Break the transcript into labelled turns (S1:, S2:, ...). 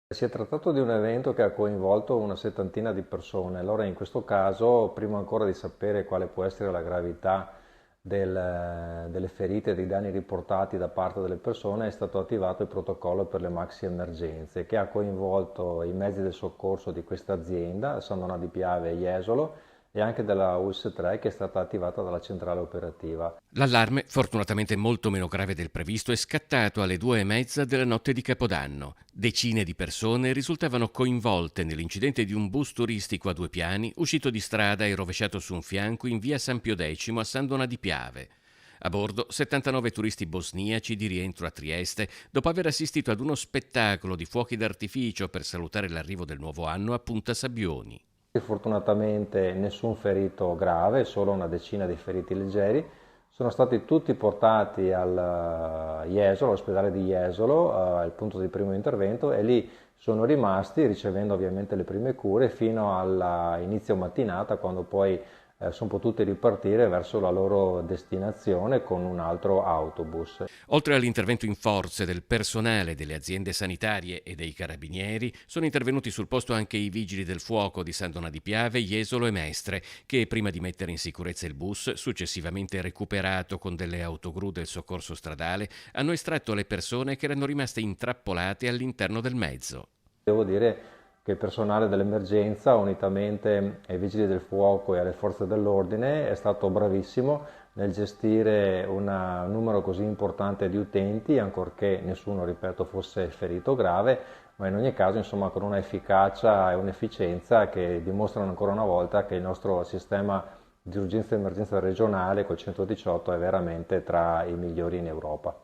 S1: Si è trattato di un evento che ha coinvolto una settantina di persone, allora in questo caso, prima ancora di sapere quale può essere la gravità delle ferite e dei danni riportati da parte delle persone, è stato attivato il protocollo per le maxi emergenze che ha coinvolto i mezzi del soccorso di questa azienda, San Donà di Piave e Jesolo, e anche della ULS 3 che è stata attivata dalla centrale operativa.
S2: L'allarme, fortunatamente molto meno grave del previsto, è scattato alle 2:30 della notte di Capodanno. Decine di persone risultavano coinvolte nell'incidente di un bus turistico a 2 piani uscito di strada e rovesciato su un fianco in via San Pio X a San Donà di Piave. A bordo 79 turisti bosniaci di rientro a Trieste dopo aver assistito ad uno spettacolo di fuochi d'artificio per salutare l'arrivo del nuovo anno a Punta Sabbioni.
S1: Fortunatamente nessun ferito grave, solo una decina di feriti leggeri. Sono stati tutti portati al Jesolo, all'ospedale di Jesolo, al punto di primo intervento, e lì sono rimasti ricevendo ovviamente le prime cure fino all'inizio mattinata, quando poi sono potuti ripartire verso la loro destinazione con un altro autobus.
S2: Oltre all'intervento in forze del personale delle aziende sanitarie e dei carabinieri, sono intervenuti sul posto anche i vigili del fuoco di San Donà di Piave, Jesolo e Mestre, che prima di mettere in sicurezza il bus, successivamente recuperato con delle autogru del soccorso stradale, hanno estratto le persone che erano rimaste intrappolate all'interno del mezzo.
S1: Devo dire che il personale dell'emergenza, unitamente ai vigili del fuoco e alle forze dell'ordine, è stato bravissimo nel gestire un numero così importante di utenti, ancorché nessuno, ripeto, fosse ferito grave, ma in ogni caso, insomma, con una efficacia e un'efficienza che dimostrano ancora una volta che il nostro sistema di urgenza e emergenza regionale col 118 è veramente tra i migliori in Europa.